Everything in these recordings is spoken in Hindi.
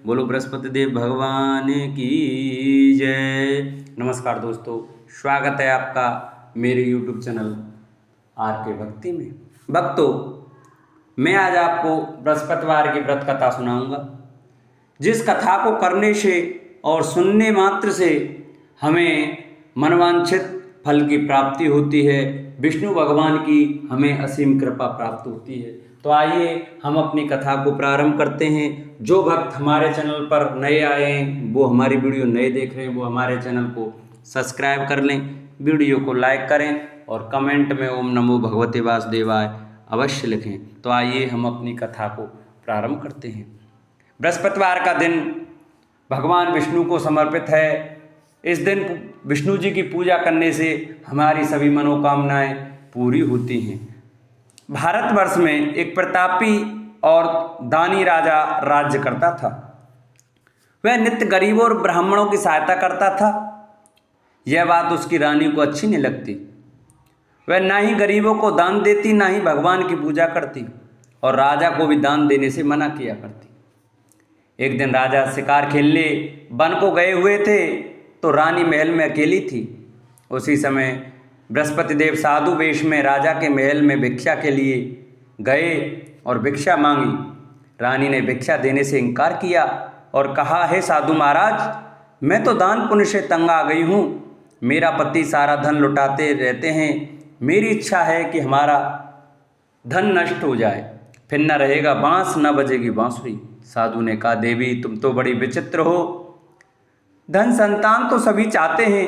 बोलो बृहस्पति देव भगवान की जय। नमस्कार दोस्तों, स्वागत है आपका मेरे YouTube चैनल आर के भक्ति में। भक्तों, मैं आज आपको बृहस्पतिवार की व्रत कथा सुनाऊंगा, जिस कथा को करने से और सुनने मात्र से हमें मनवांछित फल की प्राप्ति होती है, विष्णु भगवान की हमें असीम कृपा प्राप्त होती है। तो आइए हम अपनी कथा को प्रारंभ करते हैं। जो भक्त हमारे चैनल पर नए आए हैं, वो हमारी वीडियो नए देख रहे हैं, वो हमारे चैनल को सब्सक्राइब कर लें, वीडियो को लाइक करें और कमेंट में ओम नमो भगवते वासुदेवाय अवश्य लिखें। तो आइए हम अपनी कथा को प्रारंभ करते हैं। बृहस्पतिवार का दिन भगवान विष्णु को समर्पित है। इस दिन विष्णु जी की पूजा करने से हमारी सभी मनोकामनाएं पूरी होती हैं। भारतवर्ष में एक प्रतापी और दानी राजा राज्य करता था। वह नित्य गरीबों और ब्राह्मणों की सहायता करता था। यह बात उसकी रानी को अच्छी नहीं लगती। वह ना ही गरीबों को दान देती, ना ही भगवान की पूजा करती, और राजा को भी दान देने से मना किया करती। एक दिन राजा शिकार खेलने वन को गए हुए थे, तो रानी महल में अकेली थी। उसी समय बृहस्पति देव साधु वेश में राजा के महल में भिक्षा के लिए गए और भिक्षा मांगी। रानी ने भिक्षा देने से इनकार किया और कहा, हे साधु महाराज, मैं तो दान पुण्य से तंग आ गई हूँ। मेरा पति सारा धन लुटाते रहते हैं। मेरी इच्छा है कि हमारा धन नष्ट हो जाए, फिर न रहेगा बांस, न बजेगी बांसुरी। साधु ने कहा, देवी तुम तो बड़ी विचित्र हो। धन संतान तो सभी चाहते हैं,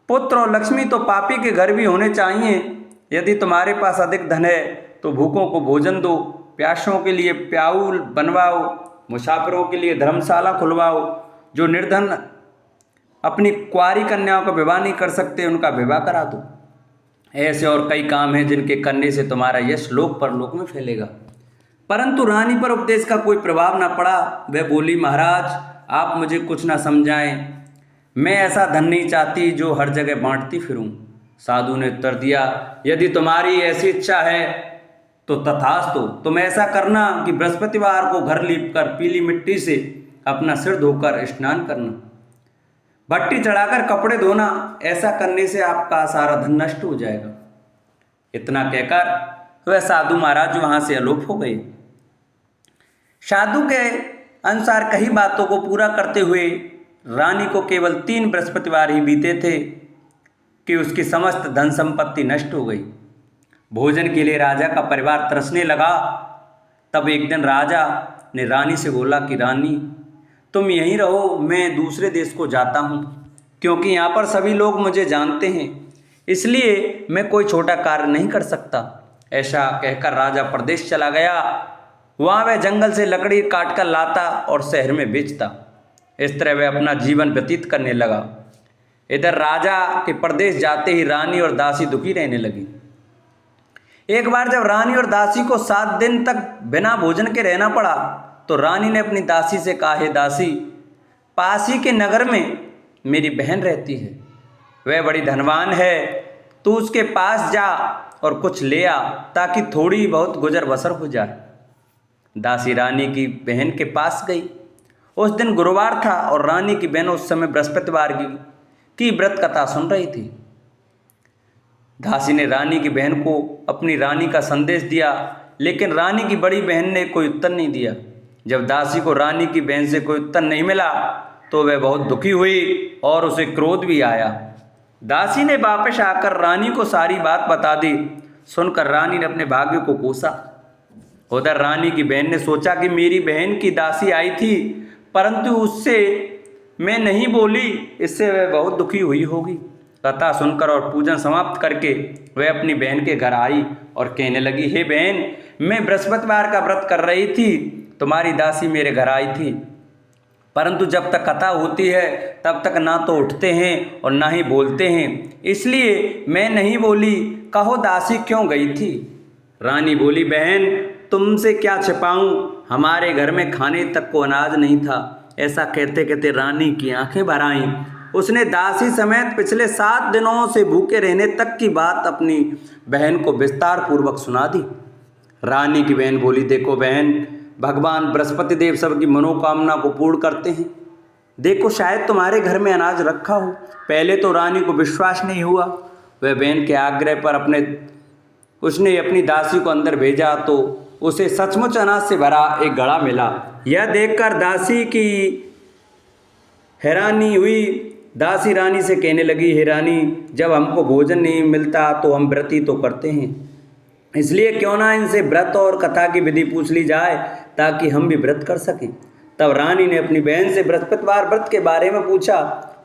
पुत्र और लक्ष्मी तो पापी के घर भी होने चाहिए। यदि तुम्हारे पास अधिक धन है तो भूखों को भोजन दो, प्यासों के लिए प्याऊल बनवाओ, मुसाफिरों के लिए धर्मशाला खुलवाओ। जो निर्धन अपनी कुंवारी कन्याओं का विवाह नहीं कर सकते, उनका विवाह करा दो। ऐसे और कई काम हैं जिनके करने से तुम्हारा यश लोक परलोक में फैलेगा। परंतु रानी पर उपदेश का कोई प्रभाव न पड़ा। वह बोली, महाराज आप मुझे कुछ ना समझाएं। मैं ऐसा धन नहीं चाहती जो हर जगह बांटती फिरूं। साधु ने उत्तर दिया, यदि तुम्हारी ऐसी इच्छा है तो तथास्तु। तुम ऐसा करना कि बृहस्पतिवार को घर लीपकर पीली मिट्टी से अपना सिर धोकर स्नान करना, भट्टी चढ़ाकर कपड़े धोना। ऐसा करने से आपका सारा धन नष्ट हो जाएगा। इतना कहकर वह साधु महाराज वहां से अलोप हो गए। साधु के अनुसार कई बातों को पूरा करते हुए रानी को केवल 3 बृहस्पतिवार ही बीते थे कि उसकी समस्त धन संपत्ति नष्ट हो गई। भोजन के लिए राजा का परिवार तरसने लगा। तब एक दिन राजा ने रानी से बोला कि रानी तुम यहीं रहो, मैं दूसरे देश को जाता हूँ, क्योंकि यहाँ पर सभी लोग मुझे जानते हैं, इसलिए मैं कोई छोटा कार्य नहीं कर सकता। ऐसा कहकर राजा प्रदेश चला गया। वहाँ वह जंगल से लकड़ी काट कर लाता और शहर में बेचता। इस तरह वह अपना जीवन व्यतीत करने लगा। इधर राजा के प्रदेश जाते ही रानी और दासी दुखी रहने लगी। एक बार जब रानी और दासी को 7 दिन तक बिना भोजन के रहना पड़ा, तो रानी ने अपनी दासी से कहा, हे दासी, पास ही के नगर में मेरी बहन रहती है, वह बड़ी धनवान है, तू उसके पास जा और कुछ ले आ, ताकि थोड़ी बहुत गुजर बसर हो जाए। दासी रानी की बहन के पास गई। उस दिन गुरुवार था और रानी की बहन उस समय बृहस्पतिवार की व्रत कथा सुन रही थी। दासी ने रानी की बहन को अपनी रानी का संदेश दिया, लेकिन रानी की बड़ी बहन ने कोई उत्तर नहीं दिया। जब दासी को रानी की बहन से कोई उत्तर नहीं मिला तो वह बहुत दुखी हुई और उसे क्रोध भी आया। दासी ने वापस आकर रानी को सारी बात बता दी। सुनकर रानी ने अपने भाग्य को कोसा। उधर रानी की बहन ने सोचा कि मेरी बहन की दासी आई थी, परंतु उससे मैं नहीं बोली, इससे वह बहुत दुखी हुई होगी। कथा सुनकर और पूजन समाप्त करके वह अपनी बहन के घर आई और कहने लगी, हे बहन, मैं बृहस्पतिवार का व्रत कर रही थी, तुम्हारी दासी मेरे घर आई थी, परंतु जब तक कथा होती है तब तक ना तो उठते हैं और ना ही बोलते हैं, इसलिए मैं नहीं बोली। कहो दासी क्यों गई थी? रानी बोली, बहन तुमसे क्या छिपाऊं, हमारे घर में खाने तक को अनाज नहीं था। ऐसा कहते कहते रानी की आंखें भर आईं। उसने दासी समेत पिछले 7 दिनों से भूखे रहने तक की बात अपनी बहन को विस्तार पूर्वक सुना दी। रानी की बहन बोली, देखो बहन, भगवान बृहस्पति देव सबकी मनोकामना को पूर्ण करते हैं। देखो शायद तुम्हारे घर में अनाज रखा हो। पहले तो रानी को विश्वास नहीं हुआ। वह बहन के आग्रह पर उसने अपनी दासी को अंदर भेजा तो उसे सचमुच अनाज से भरा एक घड़ा मिला। यह देखकर दासी की हैरानी हुई। दासी रानी से कहने लगी, हे रानी, जब हमको भोजन नहीं मिलता तो हम व्रत ही तो करते हैं, इसलिए क्यों ना इनसे व्रत और कथा की विधि पूछ ली जाए ताकि हम भी व्रत कर सकें। तब रानी ने अपनी बहन से बृहस्पतिवार व्रत के बारे में पूछा।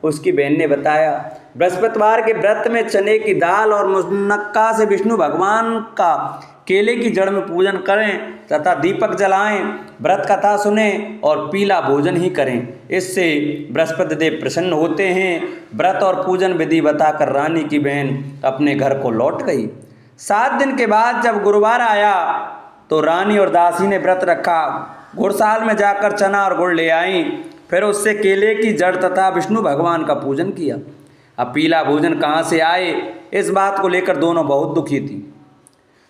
उसकी बहन ने बताया, बृहस्पतिवार के व्रत में चने की दाल और मुनक्का से विष्णु भगवान का केले की जड़ में पूजन करें तथा दीपक जलाएं, व्रत कथा सुनें और पीला भोजन ही करें। इससे बृहस्पति देव प्रसन्न होते हैं। व्रत और पूजन विधि बताकर रानी की बहन अपने घर को लौट गई। 7 दिन के बाद जब गुरुवार आया तो रानी और दासी ने व्रत रखा। गुड़साल में जाकर चना और गुड़ ले आई, फिर उससे केले की जड़ तथा विष्णु भगवान का पूजन किया। अब पीला भोजन कहाँ से आए, इस बात को लेकर दोनों बहुत दुखी थी।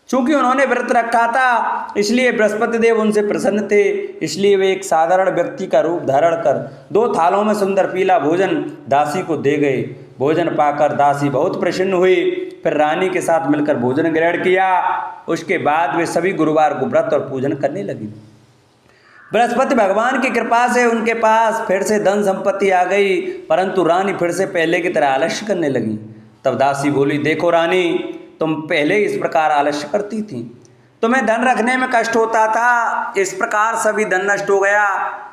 चूंकि उन्होंने व्रत रखा था इसलिए बृहस्पति देव उनसे प्रसन्न थे। इसलिए वे एक साधारण व्यक्ति का रूप धारण कर 2 थालों में सुंदर पीला भोजन दासी को दे गए। भोजन पाकर दासी बहुत प्रसन्न हुई। फिर रानी के साथ मिलकर भोजन ग्रहण किया। उसके बाद वे सभी गुरुवार को व्रत और पूजन करने लगी। बृहस्पति भगवान की कृपा से उनके पास फिर से धन संपत्ति आ गई, परंतु रानी फिर से पहले की तरह आलस्य करने लगी। तब दासी बोली, देखो रानी, तुम पहले इस प्रकार आलस्य करती थी, तुम्हें धन रखने में कष्ट होता था, इस प्रकार सभी धन नष्ट हो गया,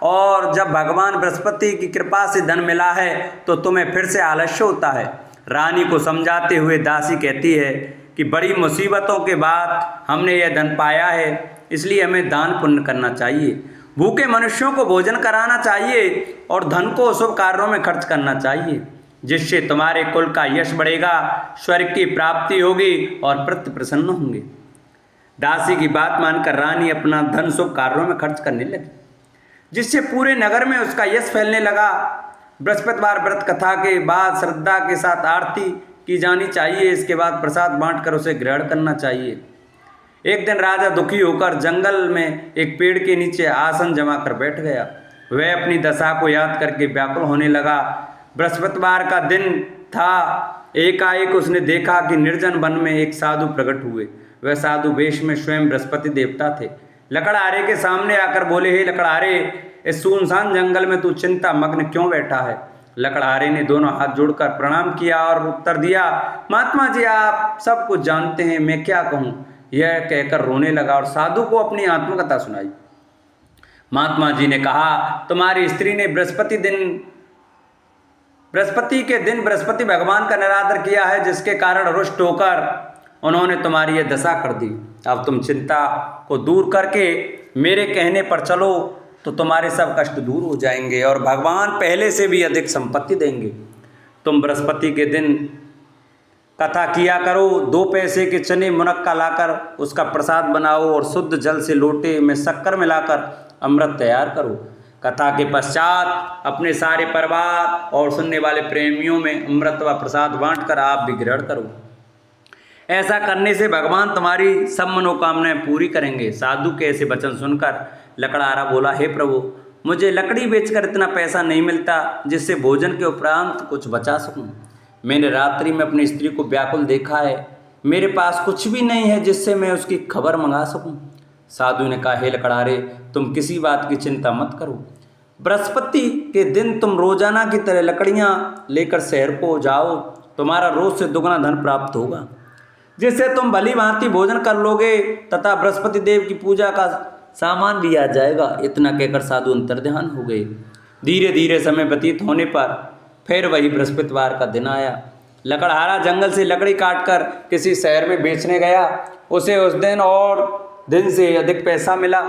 और जब भगवान बृहस्पति की कृपा से धन मिला है तो तुम्हें फिर से आलस्य होता है। रानी को समझाते हुए दासी कहती है कि बड़ी मुसीबतों के बाद हमने यह धन पाया है, इसलिए हमें दान पुण्य करना चाहिए, भूखे मनुष्यों को भोजन कराना चाहिए और धन को शुभ कार्यों में खर्च करना चाहिए, जिससे तुम्हारे कुल का यश बढ़ेगा, स्वर्ग की प्राप्ति होगी और प्रति प्रसन्न होंगे। दासी की बात मानकर रानी अपना धन शुभ कार्यों में खर्च करने लगी, जिससे पूरे नगर में उसका यश फैलने लगा। बृहस्पतिवार व्रत कथा के बाद श्रद्धा के साथ आरती की जानी चाहिए। इसके बाद प्रसाद बांटकर उसे ग्रहण करना चाहिए। एक दिन राजा दुखी होकर जंगल में एक पेड़ के नीचे आसन जमा कर बैठ गया। वह अपनी दशा को याद करके व्याकुल होने लगा। बृहस्पतिवार का दिन था। एकाएक उसने देखा कि निर्जन वन में एक साधु प्रकट हुए। वह साधु वेश में स्वयं बृहस्पति देवता थे। लकड़हारे के सामने आकर बोले, हे लकड़हारे, इस सुनसान जंगल में तू चिंता मग्न क्यों बैठा है? लकड़हारे ने दोनों हाथ जोड़कर प्रणाम किया और उत्तर दिया, महात्मा जी, आप सब कुछ जानते हैं, मैं क्या कहूँ? यह कहकर रोने लगा और साधु को अपनी आत्मकथा सुनाई। महात्मा जी ने कहा, तुम्हारी स्त्री ने बृहस्पति के दिन बृहस्पति भगवान का निरादर किया है, जिसके कारण रुष्ट होकर उन्होंने तुम्हारी यह दशा कर दी। अब तुम चिंता को दूर करके मेरे कहने पर चलो तो तुम्हारे सब कष्ट दूर हो जाएंगे और भगवान पहले से भी अधिक संपत्ति देंगे। तुम बृहस्पति के दिन कथा किया करो, 2 पैसे के चने मुनक्का लाकर उसका प्रसाद बनाओ और शुद्ध जल से लोटे में शक्कर मिलाकर अमृत तैयार करो। कथा के पश्चात अपने सारे परिवार और सुनने वाले प्रेमियों में अमृत व प्रसाद बांटकर आप भी ग्रहण करो। ऐसा करने से भगवान तुम्हारी सब मनोकामनाएं पूरी करेंगे। साधु के ऐसे वचन सुनकर लकड़हारा बोला, हे प्रभु, मुझे लकड़ी बेचकर इतना पैसा नहीं मिलता जिससे भोजन के उपरांत कुछ बचा सकूं। मैंने रात्रि में अपनी स्त्री को व्याकुल देखा है। मेरे पास कुछ भी नहीं है जिससे मैं उसकी खबर मंगा सकूं। साधु ने कहा, हे लकड़हारे, तुम किसी बात की चिंता मत करो। बृहस्पति के दिन तुम रोजाना की तरह लकड़ियां लेकर शहर को जाओ। तुम्हारा रोज से दुगना धन प्राप्त होगा, जिससे तुम भली भांति भोजन कर लोगे तथा बृहस्पति देव की पूजा का सामान भी आ जाएगा। इतना कहकर साधु अंतर्ध्यान हो गए। धीरे धीरे समय व्यतीत होने पर फिर वही बृहस्पतिवार का दिन आया। लकड़हारा जंगल से लकड़ी काटकर किसी शहर में बेचने गया। उसे उस दिन और दिन से अधिक पैसा मिला।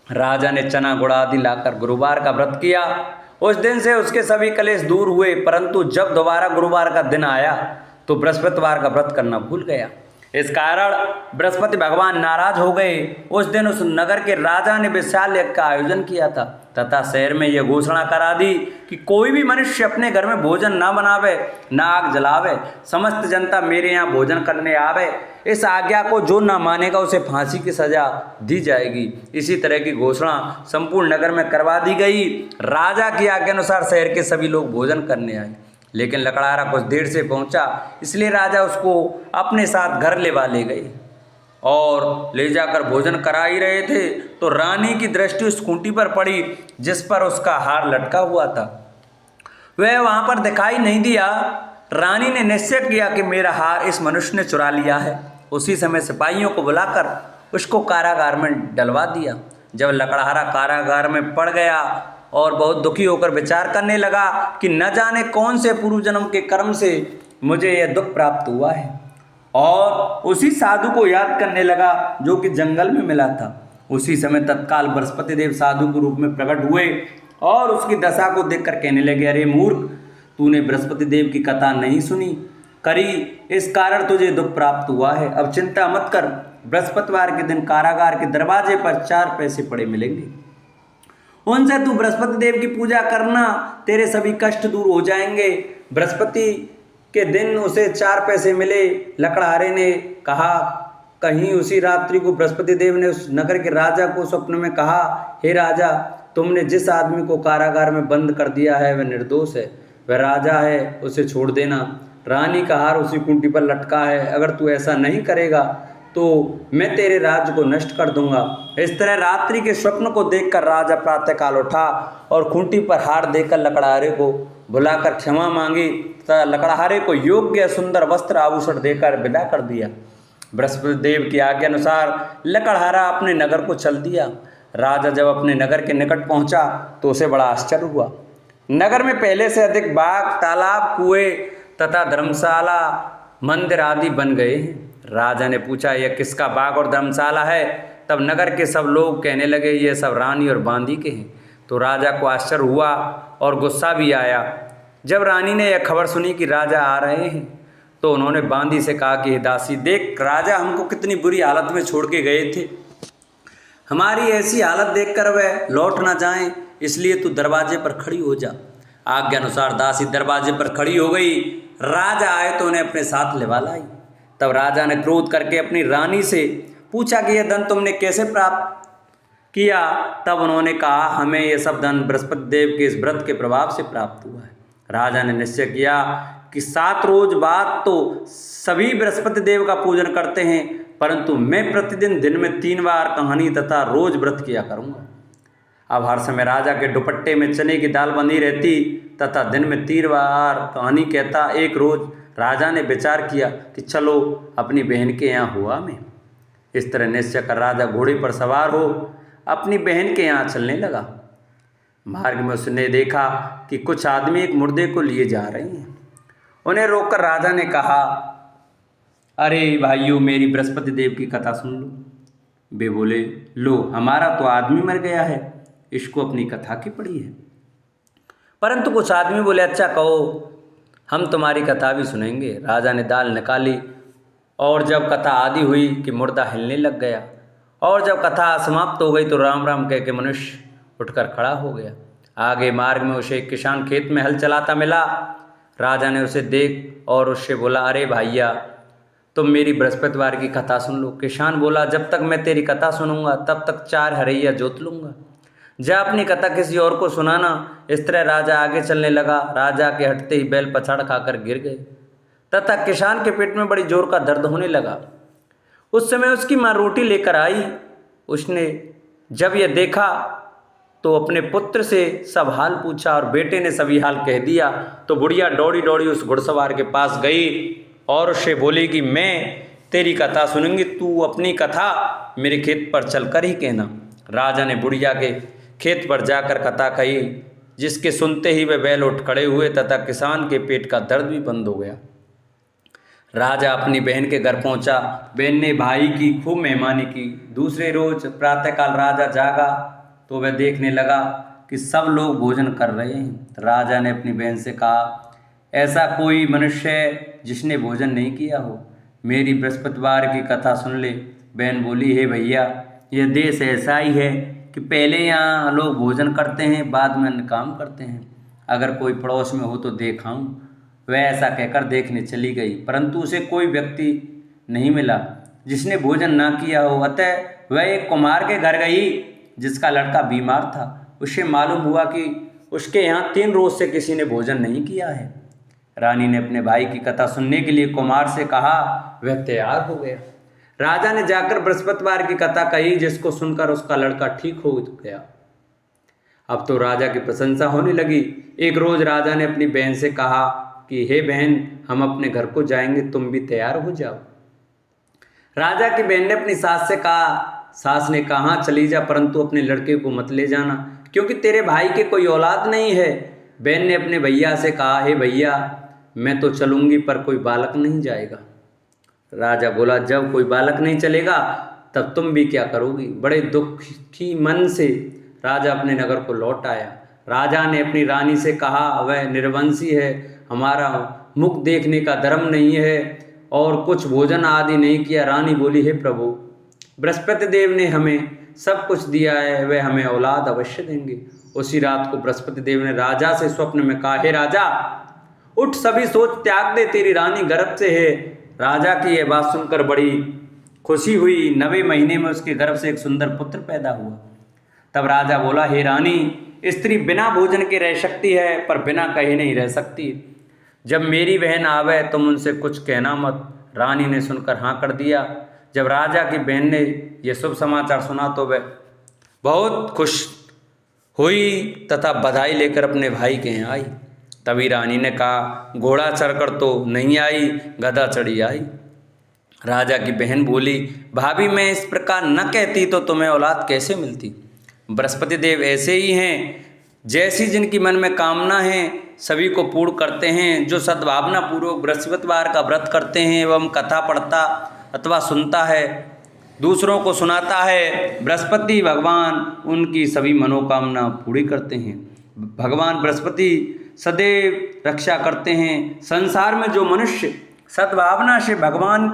राजा ने चना गुड़ आदि लाकर गुरुवार का व्रत किया। उस दिन से उसके सभी कलेश दूर हुए, परंतु जब दोबारा गुरुवार का दिन आया तो बृहस्पतिवार का व्रत करना भूल गया। इस कारण बृहस्पति भगवान नाराज हो गए। उस दिन उस नगर के राजा ने विशाल यज्ञ का आयोजन किया था तथा शहर में यह घोषणा करा दी कि कोई भी मनुष्य अपने घर में भोजन न बनावे, न आग जलावे, समस्त जनता मेरे यहाँ भोजन करने आवे। इस आज्ञा को जो न मानेगा उसे फांसी की सजा दी जाएगी। इसी तरह की घोषणा संपूर्ण नगर में करवा दी गई। राजा की आज्ञा अनुसार शहर के सभी लोग भोजन करने आए, लेकिन लकड़हारा कुछ देर से पहुंचा, इसलिए राजा उसको अपने साथ घर ले गए और ले जाकर भोजन करा ही रहे थे तो रानी की दृष्टि उस खूंटी पर पड़ी जिस पर उसका हार लटका हुआ था। वह वहां पर दिखाई नहीं दिया। रानी ने निश्चय किया कि मेरा हार इस मनुष्य ने चुरा लिया है। उसी समय सिपाहियों को बुलाकर उसको कारागार में डलवा दिया। जब लकड़हारा कारागार में पड़ गया और बहुत दुखी होकर विचार करने लगा कि न जाने कौन से पूर्व जन्म के कर्म से मुझे यह दुख प्राप्त हुआ है, और उसी साधु को याद करने लगा जो कि जंगल में मिला था। उसी समय तत्काल बृहस्पति देव साधु के रूप में प्रकट हुए और उसकी दशा को देखकर कहने लगे, अरे मूर्ख, तूने बृहस्पति देव की कथा नहीं सुनी करी, इस कारण तुझे दुख प्राप्त हुआ है। अब चिंता मत कर, बृहस्पतिवार के दिन कारागार के दरवाजे पर 4 पैसे पड़े मिलेंगे, उनसे तू बृहस्पति देव की पूजा करना, तेरे सभी कष्ट दूर हो जाएंगे। बृहस्पति के दिन उसे 4 पैसे मिले। लकड़हारे ने कहा, कहीं उसी रात्रि को बृहस्पति देव ने उस नगर के राजा को स्वप्न में कहा, हे राजा, तुमने जिस आदमी को कारागार में बंद कर दिया है वह निर्दोष है, वह राजा है, उसे छोड़ देना। रानी का हार उसी खूंटी पर लटका है, अगर तू ऐसा नहीं करेगा तो मैं तेरे राज्य को नष्ट कर दूंगा। इस तरह रात्रि के स्वप्न को देखकर राजा प्रातःकाल उठा और खूंटी पर हार देकर लकड़हारे को बुलाकर क्षमा मांगी तथा लकड़हारे को योग्य सुंदर वस्त्र आभूषण देकर विदा कर दिया। बृहस्पति देव की आज्ञा अनुसार लकड़हारा अपने नगर को चल दिया। राजा जब अपने नगर के निकट पहुंचा तो उसे बड़ा आश्चर्य हुआ। नगर में पहले से अधिक बाग, तालाब, कुएं तथा धर्मशाला, मंदिर आदि बन गए हैं। राजा ने पूछा, यह किसका बाग और धर्मशाला है? तब नगर के सब लोग कहने लगे, ये सब रानी और बांदी के हैं। तो राजा को आश्चर्य हुआ और गुस्सा भी आया। जब रानी ने यह खबर सुनी कि राजा आ रहे हैं तो उन्होंने बांदी से कहा कि दासी, देख, राजा हमको कितनी बुरी हालत में छोड़ के गए थे, हमारी ऐसी हालत देखकर वह लौट ना जाएं, इसलिए तू दरवाजे पर खड़ी हो जा। आज्ञा अनुसार दासी दरवाजे पर खड़ी हो गई। राजा आए तो उन्हें अपने साथ लेवा लाई। तब राजा ने क्रोध करके अपनी रानी से पूछा कि यह धन तुमने कैसे प्राप्त किया? तब उन्होंने कहा, हमें यह सब धन बृहस्पति देव के इस व्रत के प्रभाव से प्राप्त हुआ है। राजा ने निश्चय किया कि 7 रोज बाद तो सभी बृहस्पति देव का पूजन करते हैं, परंतु मैं प्रतिदिन दिन में 3 बार कहानी तथा रोज व्रत किया करूँगा। अब हर समय राजा के दुपट्टे में चने की दाल बंधी रहती तथा दिन में 3 बार कहानी कहता। एक रोज राजा ने विचार किया कि चलो अपनी बहन के यहाँ हुआ मैं। इस तरह निश्चय कर राजा घोड़े पर सवार हो अपनी बहन के यहाँ चलने लगा। मार्ग में उसने देखा कि कुछ आदमी एक मुर्दे को लिए जा रहे हैं। उन्हें रोककर राजा ने कहा, अरे भाइयों, मेरी बृहस्पति देव की कथा सुन लो। वे बोले, लो, हमारा तो आदमी मर गया है, इसको अपनी कथा की पड़ी है। परंतु कुछ आदमी बोले, अच्छा कहो, हम तुम्हारी कथा भी सुनेंगे। राजा ने दाल निकाली और जब कथा आदि हुई कि मुर्दा हिलने लग गया, और जब कथा समाप्त हो गई तो राम राम कह के मनुष्य उठकर खड़ा हो गया। आगे मार्ग में उसे एक किसान खेत में हल चलाता मिला। राजा ने उसे देख और उससे बोला, अरे भैया, तुम मेरी बृहस्पतिवार की कथा सुन लो। किसान बोला, जब तक मैं तेरी कथा सुनूंगा तब तक 4 हरैया जोत लूँगा, जा अपनी कथा किसी और को सुनाना। इस तरह राजा आगे चलने लगा। राजा के हटते ही बैल पछाड़ खाकर गिर गए तथा किसान के पेट में बड़ी जोर का दर्द होने लगा। उस समय उसकी माँ रोटी लेकर आई। उसने जब यह देखा तो अपने पुत्र से सब हाल पूछा और बेटे ने सभी हाल कह दिया। तो बुढ़िया दौड़ी दौड़ी उस घुड़सवार के पास गई और उससे बोली कि मैं तेरी कथा सुनूंगी, तू अपनी कथा मेरे खेत पर चलकर ही कहना। राजा ने बुढ़िया के खेत पर जाकर कथा कही, जिसके सुनते ही वे बैल उठ खड़े हुए तथा किसान के पेट का दर्द भी बंद हो गया। राजा अपनी बहन के घर पहुंचा। बहन ने भाई की खूब मेहमानी की। दूसरे रोज प्रातःकाल राजा जागा तो वह देखने लगा कि सब लोग भोजन कर रहे हैं। राजा ने अपनी बहन से कहा, ऐसा कोई मनुष्य है जिसने भोजन नहीं किया हो? मेरी बृहस्पतिवार की कथा सुन ले। बहन बोली, हे भैया, यह देश ऐसा ही है कि पहले यहाँ लोग भोजन करते हैं, बाद में अन्य काम करते हैं। अगर कोई पड़ोस में हो तो देखाऊं। वह ऐसा कहकर देखने चली गई, परंतु उसे कोई व्यक्ति नहीं मिला जिसने भोजन ना किया हो। अतः वह एक कुम्हार के घर गई जिसका लड़का बीमार था। उसे मालूम हुआ कि उसके यहाँ 3 रोज से किसी ने भोजन नहीं किया है। रानी ने अपने भाई की कथा सुनने के लिए कुम्हार से कहा। वह तैयार हो गया। राजा ने जाकर बृहस्पतिवार की कथा कही, जिसको सुनकर उसका लड़का ठीक हो गया। अब तो राजा की प्रशंसा होने लगी। एक रोज राजा ने अपनी बहन से कहा कि हे बहन, हम अपने घर को जाएंगे, तुम भी तैयार हो जाओ। राजा की बहन ने अपनी सास से कहा। सास ने कहा, चली जा, परंतु अपने लड़के को मत ले जाना, क्योंकि तेरे भाई के कोई औलाद नहीं है। बहन ने अपने भैया से कहा, हे भैया, मैं तो चलूंगी, पर कोई बालक नहीं जाएगा। राजा बोला, जब कोई बालक नहीं चलेगा तब तुम भी क्या करोगी। बड़े दुखी मन से राजा अपने नगर को लौट आया। राजा ने अपनी रानी से कहा, वह निर्वंशी है, हमारा मुख देखने का धर्म नहीं है और कुछ भोजन आदि नहीं किया। रानी बोली, हे प्रभु, बृहस्पति देव ने हमें सब कुछ दिया है, वह हमें औलाद अवश्य देंगे। उसी रात को बृहस्पति देव ने राजा से स्वप्न में कहा, हे राजा, उठ, सभी सोच त्याग दे, तेरी रानी गर्भ से है। राजा की यह बात सुनकर बड़ी खुशी हुई। 9वें महीने में उसके गर्भ से एक सुंदर पुत्र पैदा हुआ। तब राजा बोला, हे रानी, स्त्री बिना भोजन के रह सकती है, पर बिना कहे नहीं रह सकती। जब मेरी बहन आवे तुम उनसे कुछ कहना मत। रानी ने सुनकर हाँ कर दिया। जब राजा की बहन ने यह शुभ समाचार सुना तो वह बहुत खुश हुई तथा बधाई लेकर अपने भाई के यहाँ आई। तभी रानी ने कहा, घोड़ा चढ़कर तो नहीं आई, गधा चढ़ी आई। राजा की बहन बोली, भाभी, मैं इस प्रकार न कहती तो तुम्हें औलाद कैसे मिलती। बृहस्पति देव ऐसे ही हैं, जैसी जिनकी मन में कामना है सभी को पूर्ण करते हैं। जो सद्भावना पूर्वक बृहस्पतिवार का व्रत करते हैं एवं कथा पढ़ता अथवा सुनता है, दूसरों को सुनाता है, बृहस्पति भगवान उनकी सभी मनोकामना पूरी करते हैं। भगवान बृहस्पति सदैव रक्षा करते हैं। संसार में जो मनुष्य सद्भावना से भगवान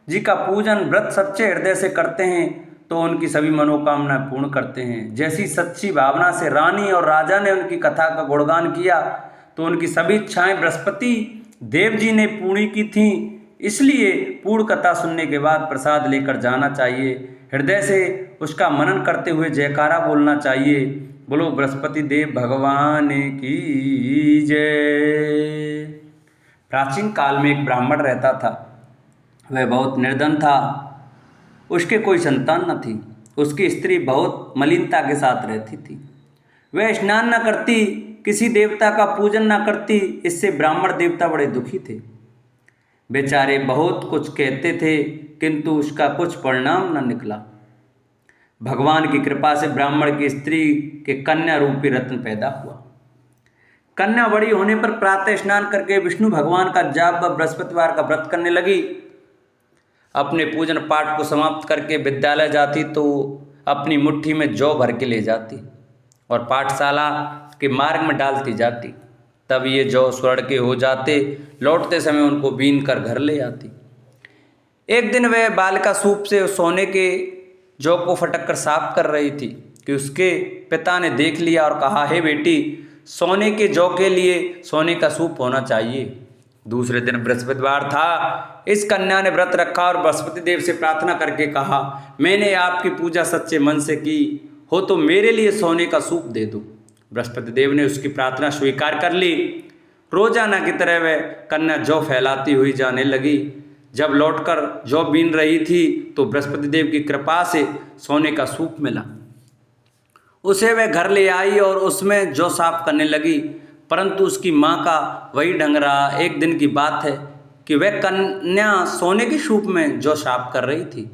जी का पूजन व्रत सच्चे हृदय से करते हैं तो उनकी सभी मनोकामना पूर्ण करते हैं। जैसी सच्ची भावना से रानी और राजा ने उनकी कथा का गुणगान किया तो उनकी सभी इच्छाएं बृहस्पति देव जी ने पूरी की थीं। इसलिए पूर्ण कथा सुनने के बाद प्रसाद लेकर जाना चाहिए। हृदय से उसका मनन करते हुए जयकारा बोलना चाहिए। बोलो बृहस्पति देव भगवान की जय। प्राचीन काल में एक ब्राह्मण रहता था। वह बहुत निर्धन था। उसके कोई संतान न थी। उसकी स्त्री बहुत मलिनता के साथ रहती थी। वह स्नान न करती, किसी देवता का पूजन न करती। इससे ब्राह्मण देवता बड़े दुखी थे। बेचारे बहुत कुछ कहते थे, किंतु उसका कुछ परिणाम न निकला। भगवान की कृपा से ब्राह्मण की स्त्री के कन्या रूपी रत्न पैदा हुआ। कन्या बड़ी होने पर प्रातः स्नान करके विष्णु भगवान का जाप व बृहस्पतिवार का व्रत करने लगी। अपने पूजन पाठ को समाप्त करके विद्यालय जाती तो अपनी मुट्ठी में जौ भर के ले जाती और पाठशाला के मार्ग में डालती जाती। तब ये जौ स्वर्ण के हो जाते। लौटते समय उनको बीन कर घर ले आती। एक दिन वह बालिका सूप से सोने के जौ को फटक कर साफ कर रही थी कि उसके पिता ने देख लिया और कहा, हे बेटी, सोने के जौ के लिए सोने का सूप होना चाहिए। दूसरे दिन बृहस्पतिवार था। इस कन्या ने व्रत रखा और बृहस्पति देव से प्रार्थना करके कहा, मैंने आपकी पूजा सच्चे मन से की हो तो मेरे लिए सोने का सूप दे दो। बृहस्पति देव ने उसकी प्रार्थना स्वीकार कर ली। रोजाना की तरह वह कन्या जौ फैलाती हुई जाने लगी। जब लौटकर जौ बीन रही थी तो बृहस्पति देव की कृपा से सोने का सूप मिला। उसे वह घर ले आई और उसमें जौ साफ करने लगी, परंतु उसकी माँ का वही ढंग रहा। एक दिन की बात है कि वह कन्या सोने के सूप में जौ साफ कर रही थी।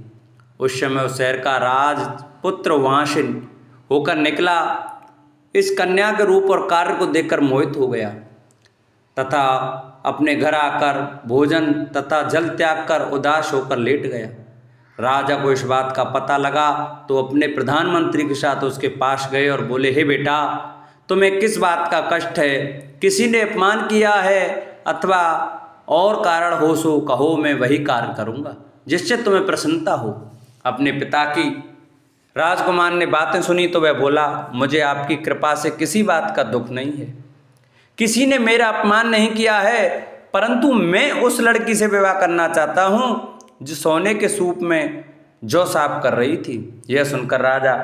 उस समय उस शहर का राजपुत्र वहाँ से होकर निकला। इस कन्या के रूप और कार्य को देखकर मोहित हो गया तथा अपने घर आकर भोजन तथा जल त्याग कर उदास होकर लेट गया। राजा को इस बात का पता लगा तो अपने प्रधानमंत्री के साथ उसके पास गए और बोले, हे बेटा, तुम्हें किस बात का कष्ट है? किसी ने अपमान किया है अथवा और कारण हो सो कहो, मैं वही कार्य करूँगा जिससे तुम्हें प्रसन्नता हो। अपने पिता की राजकुमार ने बातें सुनी तो वह बोला, मुझे आपकी कृपा से किसी बात का दुख नहीं है, किसी ने मेरा अपमान नहीं किया है, परंतु मैं उस लड़की से विवाह करना चाहता हूँ जो सोने के सूप में जौ साफ कर रही थी। यह सुनकर राजा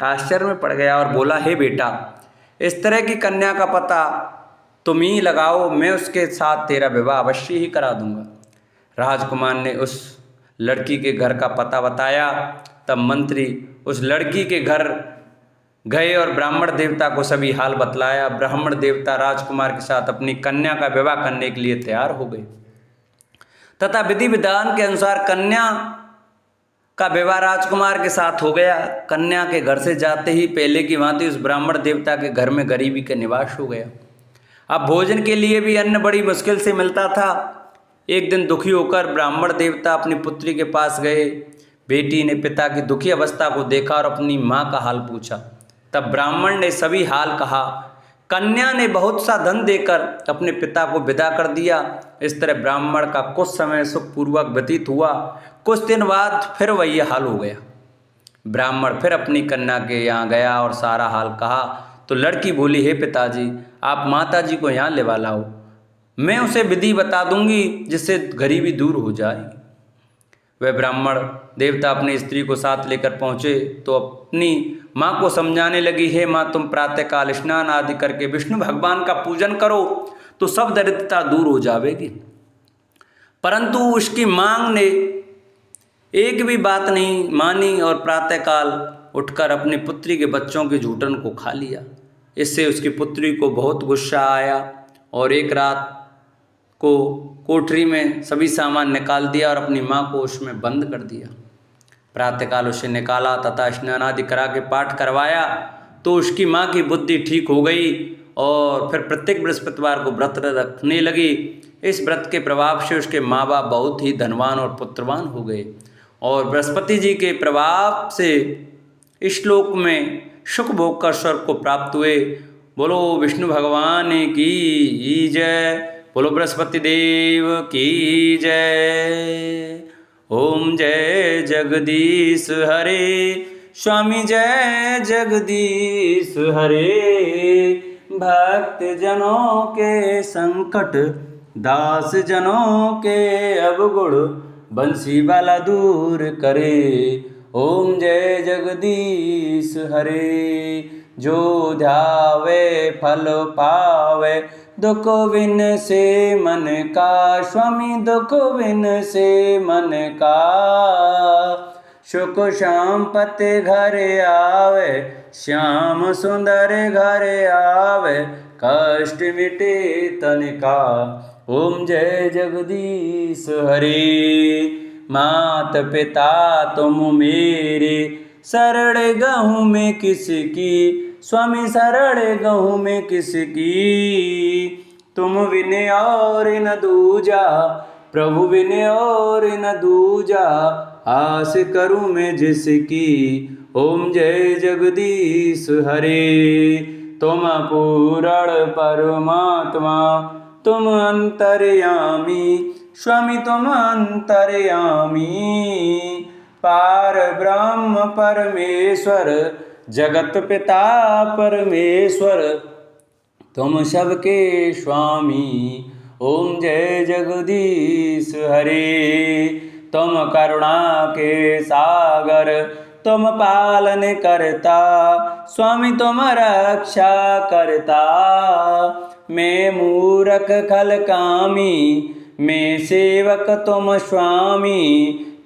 आश्चर्य में पड़ गया और बोला, हे बेटा, इस तरह की कन्या का पता तुम ही लगाओ, मैं उसके साथ तेरा विवाह अवश्य ही करा दूंगा। राजकुमार ने उस लड़की के घर का पता बताया। तब मंत्री उस लड़की के घर गए और ब्राह्मण देवता को सभी हाल बतलाया। ब्राह्मण देवता राजकुमार के साथ अपनी कन्या का विवाह करने के लिए तैयार हो गए तथा विधि विधान के अनुसार कन्या का विवाह राजकुमार के साथ हो गया। कन्या के घर से जाते ही पहले की भांति उस ब्राह्मण देवता के घर में गरीबी का निवास हो गया। अब भोजन के लिए भी अन्न बड़ी मुश्किल से मिलता था। एक दिन दुखी होकर ब्राह्मण देवता अपनी पुत्री के पास गए। बेटी ने पिता की दुखी अवस्था को देखा और अपनी माँ का हाल पूछा। तब ब्राह्मण ने सभी हाल कहा। कन्या ने बहुत सा धन देकर अपने पिता को विदा कर दिया। इस तरह ब्राह्मण का कुछ समय सुखपूर्वक व्यतीत हुआ। कुछ दिन बाद फिर वही हाल हो गया। ब्राह्मण फिर अपनी कन्या के यहाँ गया और सारा हाल कहा तो लड़की बोली, हे पिताजी, आप माताजी को यहाँ लेवा लाओ, मैं उसे विधि बता दूंगी जिससे गरीबी दूर हो जाएगी। वह ब्राह्मण देवता अपनी स्त्री को साथ लेकर पहुँचे तो अपनी माँ को समझाने लगी, हे माँ, तुम प्रातःकाल स्नान आदि करके विष्णु भगवान का पूजन करो तो सब दरिद्रता दूर हो जाएगी। परंतु उसकी मांग ने एक भी बात नहीं मानी और प्रातःकाल उठकर अपनी पुत्री के बच्चों के झूठन को खा लिया। इससे उसकी पुत्री को बहुत गुस्सा आया और एक रात को कोठरी में सभी सामान निकाल दिया और अपनी माँ को उसमें बंद कर दिया। प्रातःकाल उसे निकाला तथा स्नान आदि करा के पाठ करवाया तो उसकी माँ की बुद्धि ठीक हो गई और फिर प्रत्येक बृहस्पतिवार को व्रत रखने लगी। इस व्रत के प्रभाव से उसके माँ बाप बहुत ही धनवान और पुत्रवान हो गए और बृहस्पति जी के प्रभाव से इस श्लोक में सुख भोग कर स्वर्ग को प्राप्त हुए। बोलो विष्णु भगवान की जय, बोलो बृहस्पति देव की जय। ओम जय जगदीश हरे, स्वामी जय जगदीश हरे। भक्त जनों के संकट, दास जनों के अवगुण, बंसी वाला दूर करे। ओम जय जगदीश हरे। जो ध्यावे फल पावे, दुख विन से मन का, स्वामी दुख विन से मन का। सुख संपत्ति घर आवे, श्याम सुंदर घर आवे, कष्ट मिटे तन का। ओम जय जगदीश हरे। मात पिता तुम मेरे, शरण गहूँ में किसकी, स्वामी शरण गहूँ में किसकी। तुम बिन और न दूजा, प्रभु बिन और न दूजा, आस करूँ मैं जिसकी। ओम जय जगदीश हरे। तुम पूर्ण परमात्मा, तुम अंतर्यामी, स्वामी तुम अंतर्यामी। पार ब्रह्म परमेश्वर, जगत पिता परमेश्वर, तुम सबके स्वामी। ओम जय जगदीश हरे। तुम करुणा के सागर, तुम पालन करता, स्वामी तुम रक्षा करता। मैं मूरख खल कामी, मैं सेवक तुम स्वामी,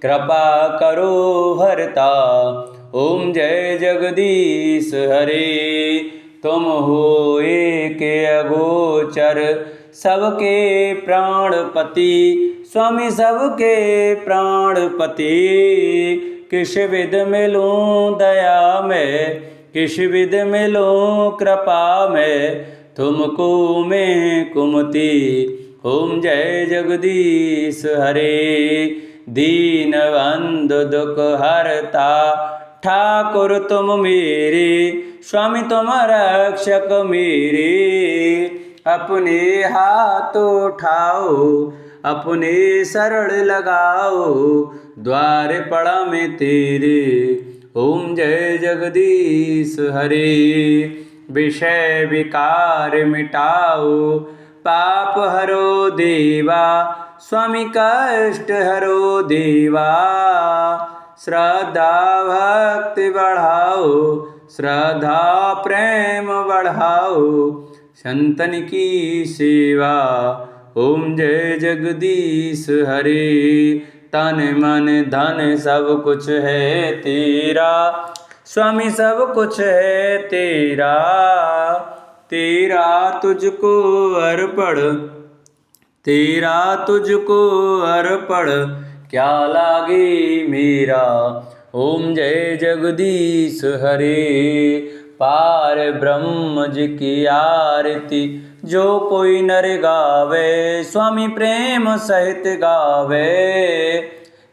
कृपा करो हरता। ओम जय जगदीश हरे। तुम हो एक अगोचर, सबके प्राणपति, स्वामी सबके प्राणपति। किस विध मिलूं दया में, किस विध मिलूं कृपा में, तुमको मैं कुमति। ओम जय जगदीश हरे। दीन बंधु दुख हरता, ठाकुर तुम मेरे, स्वामी तुम रक्षक मेरे। अपने हाथ उठाओ, अपने शरण लगाओ, द्वार पड़ा में तेरे। ओम जय जगदीश हरे। विषय विकार मिटाओ, पाप हरो देवा, स्वामी कष्ट हरो देवा। श्रद्धा भक्ति बढ़ाओ, श्रद्धा प्रेम बढ़ाओ, संतन की सेवा। ओम जय जगदीश हरे। तन मन धन सब कुछ है तेरा, स्वामी सब कुछ है तेरा। तेरा तुझको अर्पण, तेरा तुझको अर्पण, क्या लागे मेरा। ओम जय जगदीश हरे। पार ब्रह्म जी की आरती जो कोई नर गावे, स्वामी प्रेम सहित गावे।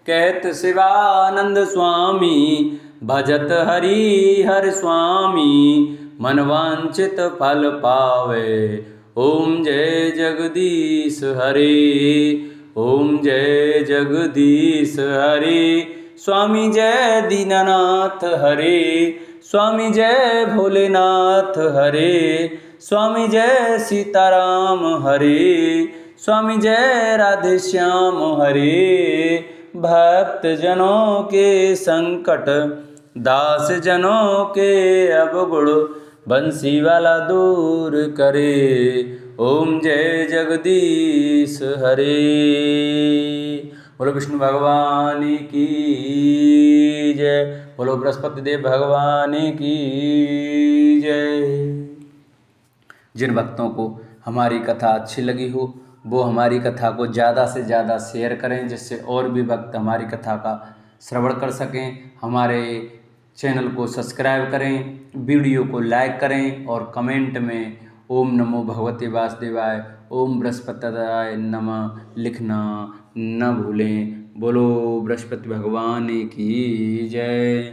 कहत शिवानंद स्वामी, भजत हरि हर स्वामी, मनवांचित फल पावे। ओम जय जगदीश हरे। ओम जय जगदीश हरे। स्वामी जय दीनानाथ हरे। स्वामी जय भोलेनाथ हरे। स्वामी जय सीताराम हरे। स्वामी जय राधे श्याम हरे। भक्त जनों के संकट, दास जनों के अवगुण, बंसी वाला दूर करे। ओम जय जगदीश हरे। बोलो विष्णु भगवान की जय। बोलो बृहस्पति देव भगवान की जय। जिन भक्तों को हमारी कथा अच्छी लगी हो वो हमारी कथा को ज़्यादा से ज़्यादा शेयर करें, जिससे और भी भक्त हमारी कथा का श्रवण कर सकें। हमारे चैनल को सब्सक्राइब करें, वीडियो को लाइक करें और कमेंट में ओम नमो भगवते वासुदेवाय, ओम बृहस्पतिदाय नमः लिखना न भूलें। बोलो बृहस्पति भगवान की जय।